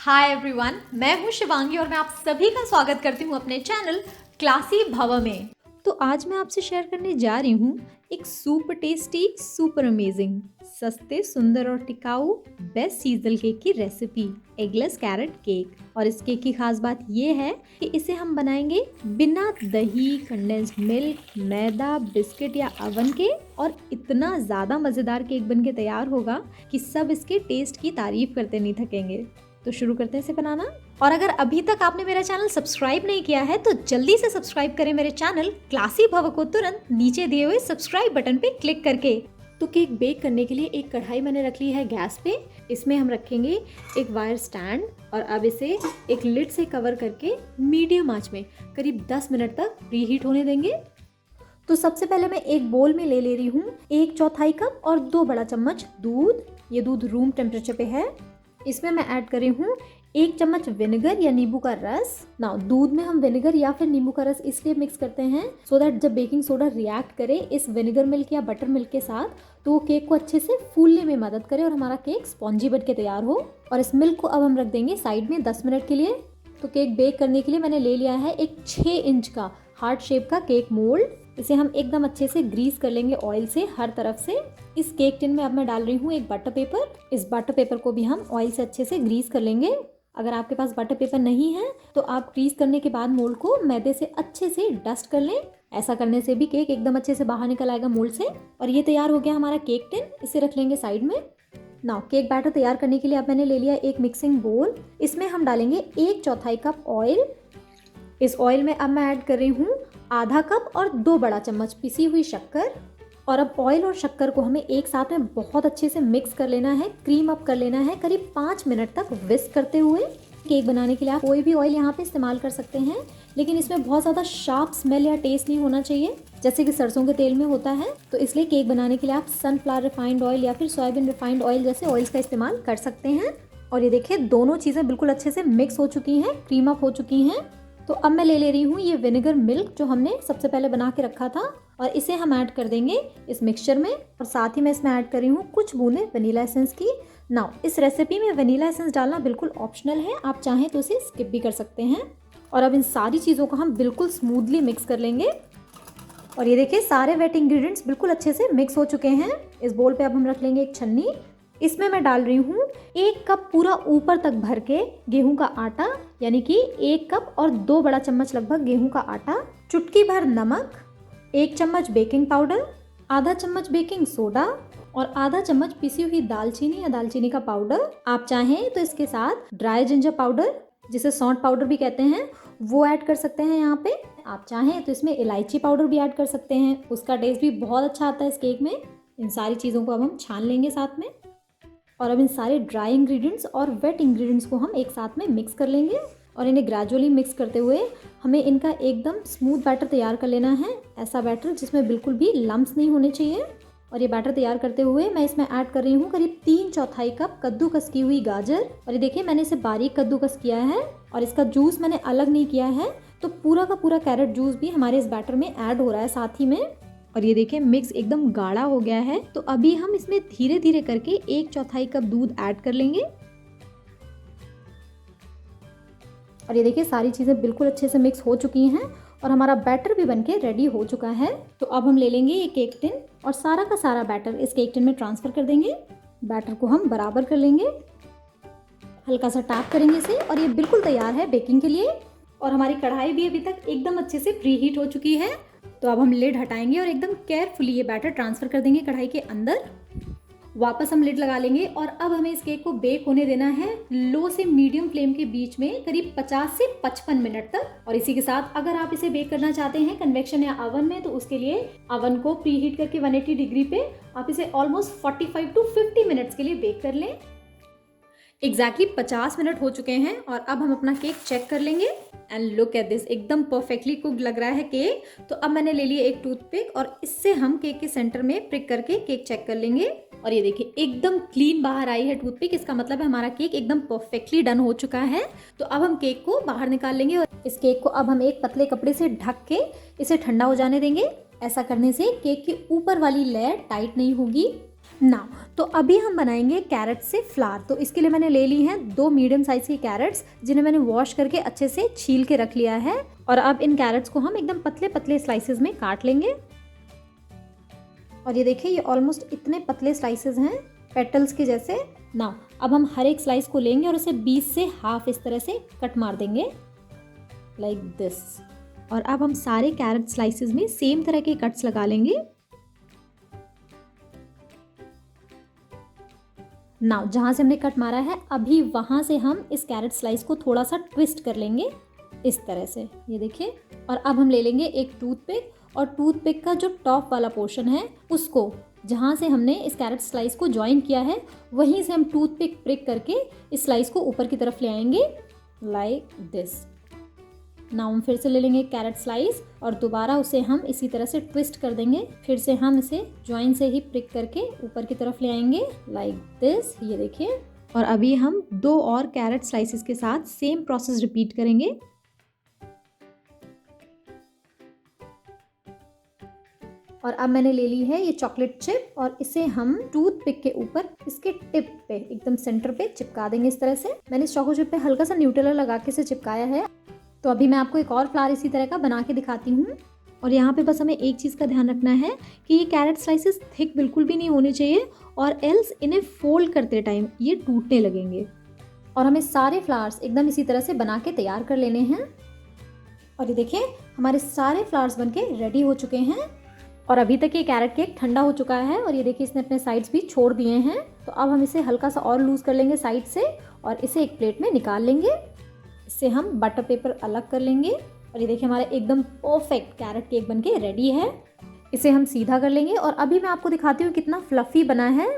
Hi everyone, मैं हूँ शिवांगी और मैं आप सभी का स्वागत करती हूँ अपने चैनल क्लासी भव में। तो आज मैं आपसे शेयर करने जा रही हूँ एक सुपर टेस्टी, सुपर अमेजिंग, सस्ते, सुंदर और टिकाऊ बेस्ट सीजल केक की रेसिपी, एगलेस कैरेट केक। और इस केक की खास बात ये है कि इसे हम बनाएंगे बिना दही, कंडेंस्ड मिल्क, मैदा, बिस्किट या अवन के, और इतना ज़्यादा मज़ेदार केक बन के तैयार होगा कि सब इसके टेस्ट की तारीफ करते नहीं थकेंगे। तो शुरू करते हैं इसे बनाना। और अगर अभी तक आपने मेरा चैनल सब्सक्राइब नहीं किया है तो जल्दी से सब्सक्राइब करें मेरे चैनल क्लासी भव को तुरंत नीचे दिए हुए सब्सक्राइब बटन पे क्लिक करके। तो केक बेक करने के लिए एक कढ़ाई मैंने रख ली है गैस पे। इसमें हम रखेंगे एक वायर स्टैंड और अब इसे एक लिड से कवर करके मीडियम आंच में करीब 10 मिनट तक प्रीहीट होने देंगे। तो सबसे पहले मैं एक बोल में ले रही हूँ 1/4 कप और 2 बड़ा चम्मच दूध। ये दूध रूम टेम्परेचर पे है। इसमें मैं ऐड कर रही हूँ 1 चम्मच विनेगर या नींबू का रस। ना दूध में हम विनेगर या फिर नींबू का रस इसलिए मिक्स करते हैं सो दैट जब बेकिंग सोडा रिएक्ट करे इस विनेगर मिल्क या बटर मिल्क के साथ तो वो केक को अच्छे से फूलने में मदद करे और हमारा केक स्पॉन्जी बन के तैयार हो। और इस मिल्क को अब हम रख देंगे साइड में 10 मिनट के लिए। तो केक बेक करने के लिए मैंने ले लिया है एक 6 इंच का हार्ट शेप का केक मोल्ड। इसे हम एकदम अच्छे से ग्रीस कर लेंगे ऑयल से हर तरफ से। इस केक टिन में अब मैं डाल रही हूँ एक बटर पेपर। इस बटर पेपर को भी हम ऑयल से अच्छे से ग्रीस कर लेंगे। अगर आपके पास बटर पेपर नहीं है तो आप ग्रीस करने के बाद मोल्ड को मैदे से अच्छे से डस्ट कर लें। ऐसा करने से भी केक एकदम अच्छे से बाहर निकल आएगा मोल्ड से। और ये तैयार हो गया हमारा केक टिन। इसे रख लेंगे साइड में। नाउ केक बैटर तैयार करने के लिए अब मैंने ले लिया एक मिक्सिंग बोल। इसमें हम डालेंगे 1/4 कप ऑयल। इस ऑयल में अब मैं ऐड कर रही हूँ आधा कप और 2 बड़ा चम्मच पिसी हुई शक्कर। और अब ऑयल और शक्कर को हमें एक साथ में बहुत अच्छे से मिक्स कर लेना है, क्रीम अप कर लेना है करीब 5 मिनट तक विस्क करते हुए। केक बनाने के लिए आप कोई भी ऑयल यहाँ पे इस्तेमाल कर सकते हैं, लेकिन इसमें बहुत ज़्यादा शार्प स्मेल या टेस्ट नहीं होना चाहिए जैसे कि सरसों के तेल में होता है। तो इसलिए केक बनाने के लिए आप सनफ्लावर रिफाइंड ऑयल या फिर सोयाबीन रिफाइंड ऑयल जैसे ऑयल्स का इस्तेमाल कर सकते हैं। और ये देखिए दोनों चीज़ें बिल्कुल अच्छे से मिक्स हो चुकी हैं, क्रीम अप हो चुकी हैं। तो अब मैं ले रही हूँ ये विनेगर मिल्क जो हमने सबसे पहले बना के रखा था और इसे हम ऐड कर देंगे इस मिक्सचर में। और साथ ही मैं इसमें ऐड कर रही हूँ कुछ बूंदें वनीला एसेंस की। नाउ इस रेसिपी में वनीला एसेंस डालना बिल्कुल ऑप्शनल है, आप चाहें तो इसे स्किप भी कर सकते हैं। और अब इन सारी चीज़ों को हम बिल्कुल स्मूथली मिक्स कर लेंगे। और ये देखिए सारे वेट इंग्रेडिएंट्स बिल्कुल अच्छे से मिक्स हो चुके हैं। इस बोल पे अब हम रख लेंगे एक छन्नी। इसमें मैं डाल रही हूँ 1 कप पूरा ऊपर तक भर के गेहूं का आटा, यानी कि 1 कप और 2 बड़ा चम्मच लगभग गेहूं का आटा, चुटकी भर नमक, 1 चम्मच बेकिंग पाउडर, आधा चम्मच बेकिंग सोडा और आधा चम्मच पिसी हुई दालचीनी या दालचीनी का पाउडर। आप चाहें तो इसके साथ ड्राई जिंजर पाउडर जिसे सौंठ पाउडर भी कहते हैं वो ऐड कर सकते हैं यहाँ पे। आप चाहें तो इसमें इलायची पाउडर भी ऐड कर सकते हैं, उसका टेस्ट भी बहुत अच्छा आता है इस केक में। इन सारी चीज़ों को अब हम छान लेंगे साथ में। और अब इन सारे ड्राई इंग्रेडिएंट्स और वेट इंग्रेडिएंट्स को हम एक साथ में मिक्स कर लेंगे। और इन्हें ग्रेजुअली मिक्स करते हुए हमें इनका एकदम स्मूथ बैटर तैयार कर लेना है, ऐसा बैटर जिसमें बिल्कुल भी लम्प्स नहीं होने चाहिए। और ये बैटर तैयार करते हुए मैं इसमें ऐड कर रही हूँ करीब 3/4 कप कद्दूकस की हुई गाजर। और ये देखिए मैंने इसे बारीक कद्दूकस किया है और इसका जूस मैंने अलग नहीं किया है, तो पूरा का पूरा कैरेट जूस भी हमारे इस बैटर में ऐड हो रहा है साथ ही में। और ये देखिए मिक्स एकदम गाढ़ा हो गया है। तो अभी हम इसमें धीरे धीरे करके 1/4 कप दूध ऐड कर लेंगे। और ये देखिए सारी चीज़ें बिल्कुल अच्छे से मिक्स हो चुकी हैं और हमारा बैटर भी बनके रेडी हो चुका है। तो अब हम ले लेंगे ये केक टिन और सारा का सारा बैटर इस केक टिन में ट्रांसफ़र कर देंगे। बैटर को हम बराबर कर लेंगे, हल्का सा टैप करेंगे इसे और ये बिल्कुल तैयार है बेकिंग के लिए। और हमारी कढ़ाई भी अभी तक एकदम अच्छे से प्री हीट हो चुकी है। तो अब हम लिड हटाएंगे और एकदम केयरफुली ये बैटर ट्रांसफ़र कर देंगे कढ़ाई के अंदर। वापस हम लिड लगा लेंगे और अब हमें इस केक को बेक होने देना है लो से मीडियम फ्लेम के बीच में करीब 50 से 55 मिनट तक। और इसी के साथ अगर आप इसे बेक करना चाहते हैं कन्वेक्शन या अवन में तो उसके लिए अवन को प्री हीट करके 180 डिग्री पे आप इसे ऑलमोस्ट 45 टू 50 मिनट्स के लिए बेक कर लें। एग्जैक्टली 50 मिनट हो चुके हैं और अब हम अपना केक चेक कर लेंगे। एंड लुक एट दिस, एकदम परफेक्टली कुक्ड लग रहा है केक। तो अब मैंने ले लिया एक टूथपिक और इससे हम केक के सेंटर में प्रिक करके केक चेक कर लेंगे। और ये देखिए एकदम क्लीन बाहर आई है टूथपिक, इसका मतलब है हमारा केक एकदम परफेक्टली डन हो चुका है। तो अब हम केक को बाहर निकाल लेंगे और इस केक को अब हम एक पतले कपड़े से ढक के इसे ठंडा हो जाने देंगे। ऐसा करने से केक की ऊपर वाली लेयर टाइट नहीं होगी। ना तो अभी हम बनाएंगे कैरेट से फ्लावर। तो इसके लिए मैंने ले ली हैं 2 मीडियम साइज़ की कैरेट्स, जिन्हें मैंने वॉश करके अच्छे से छील के रख लिया है। और अब इन कैरेट्स को हम एकदम पतले पतले स्लाइसेस में काट लेंगे। और ये देखिए, ये ऑलमोस्ट इतने पतले स्लाइसेस हैं, पेटल्स के जैसे। ना अब हम हर एक स्लाइस को लेंगे और उसे बीच से हाफ इस तरह से कट मार देंगे, लाइक दिस। और अब हम सारे कैरेट स्लाइसेस में सेम तरह के कट्स लगा लेंगे। नाउ जहाँ से हमने कट मारा है, अभी वहाँ से हम इस कैरेट स्लाइस को थोड़ा सा ट्विस्ट कर लेंगे इस तरह से, ये देखिए। और अब हम ले लेंगे एक टूथपिक, और टूथपिक का जो टॉप वाला पोर्शन है उसको, जहाँ से हमने इस कैरेट स्लाइस को ज्वाइन किया है, वहीं से हम टूथपिक प्रिक करके इस स्लाइस को ऊपर की तरफ ले आएंगे, लाइक दिस। नाउ हम फिर से ले लेंगे कैरेट स्लाइस और दोबारा उसे हम इसी तरह से ट्विस्ट कर देंगे। फिर से हम इसे ज्वाइन से ही प्रिक करके ऊपर की तरफ ले आएंगे, लाइक दिस, ये देखिए। और अभी हम 2 और कैरेट स्लाइसेस के साथ सेम प्रोसेस रिपीट करेंगे। और अब मैंने ले ली है ये चॉकलेट चिप, और इसे हम टूथपिक के ऊपर इसके टिप पे एकदम सेंटर पे चिपका देंगे इस तरह से। मैंने इस चॉको चिप पे हल्का सा न्यूट्रेला लगा के इसे चिपकाया है। तो अभी मैं आपको एक और फ्लावर इसी तरह का बना के दिखाती हूँ। और यहाँ पे बस हमें एक चीज़ का ध्यान रखना है कि ये कैरेट स्लाइसेस थिक बिल्कुल भी नहीं होने चाहिए, और एल्स इन्हें फोल्ड करते टाइम ये टूटने लगेंगे। और हमें सारे फ्लावर्स एकदम इसी तरह से बना के तैयार कर लेने हैं। और ये देखिए, हमारे सारे फ्लावर्स बन के रेडी हो चुके हैं। और अभी तक ये कैरेट केक ठंडा हो चुका है, और ये देखिए इसने अपने साइड्स भी छोड़ दिए हैं। तो अब हम इसे हल्का सा और लूज़ कर लेंगे साइड से, और इसे एक प्लेट में निकाल लेंगे। इससे हम बटर पेपर अलग कर लेंगे, और ये देखिए हमारा एकदम परफेक्ट कैरेट केक बनके रेडी है। इसे हम सीधा कर लेंगे, और अभी मैं आपको दिखाती हूँ कितना फ्लफ़ी बना है।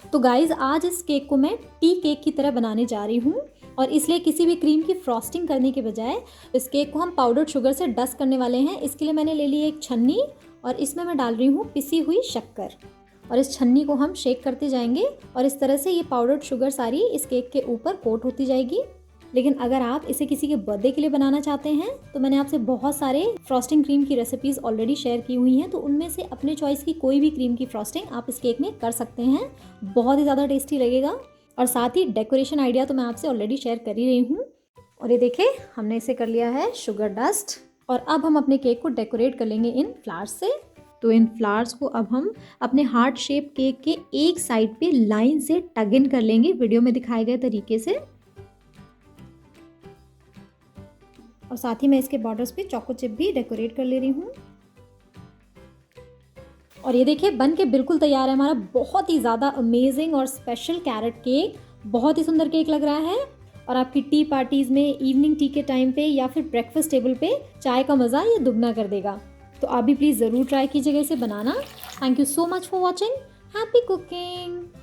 तो गाइज़, आज इस केक को मैं टी केक की तरह बनाने जा रही हूँ, और इसलिए किसी भी क्रीम की फ्रॉस्टिंग करने के बजाय इस केक को हम पाउडर्ड शुगर से डस्ट करने वाले हैं। इसके लिए मैंने ले ली एक छन्नी, और इसमें मैं डाल रही हूँ पिसी हुई शक्कर। और इस छन्नी को हम शेक करते जाएंगे, और इस तरह से ये पाउडर्ड शुगर सारी इस केक के ऊपर कोट होती जाएगी। लेकिन अगर आप इसे किसी के बर्थडे के लिए बनाना चाहते हैं, तो मैंने आपसे बहुत सारे फ्रॉस्टिंग क्रीम की रेसिपीज़ ऑलरेडी शेयर की हुई हैं। तो उनमें से अपने चॉइस की कोई भी क्रीम की फ्रॉस्टिंग आप इस केक में कर सकते हैं। बहुत ही ज़्यादा टेस्टी लगेगा। और साथ ही डेकोरेशन आइडिया तो मैं आपसे ऑलरेडी शेयर कर ही रही हूँ। और ये देखिए, हमने इसे कर लिया है शुगर डस्ट, और अब हम अपने केक को डेकोरेट कर लेंगे इन फ्लावर्स से। तो इन फ्लावर्स को अब हम अपने हार्ट शेप केक के एक साइड पे लाइन से टग इन कर लेंगे, वीडियो में दिखाए गए तरीके से। और साथ ही मैं इसके बॉर्डर्स पे चोको चिप भी डेकोरेट कर ले रही हूँ। और ये देखिए, बन के बिल्कुल तैयार है हमारा बहुत ही ज़्यादा अमेजिंग और स्पेशल कैरेट केक। बहुत ही सुंदर केक लग रहा है, और आपकी टी पार्टीज़ में, इवनिंग टी के टाइम पे, या फिर ब्रेकफास्ट टेबल पे चाय का मज़ा ये दुगना कर देगा। तो आप भी प्लीज़ ज़रूर ट्राई कीजिएगा इसे बनाना। Thank you so much for watching. Happy cooking.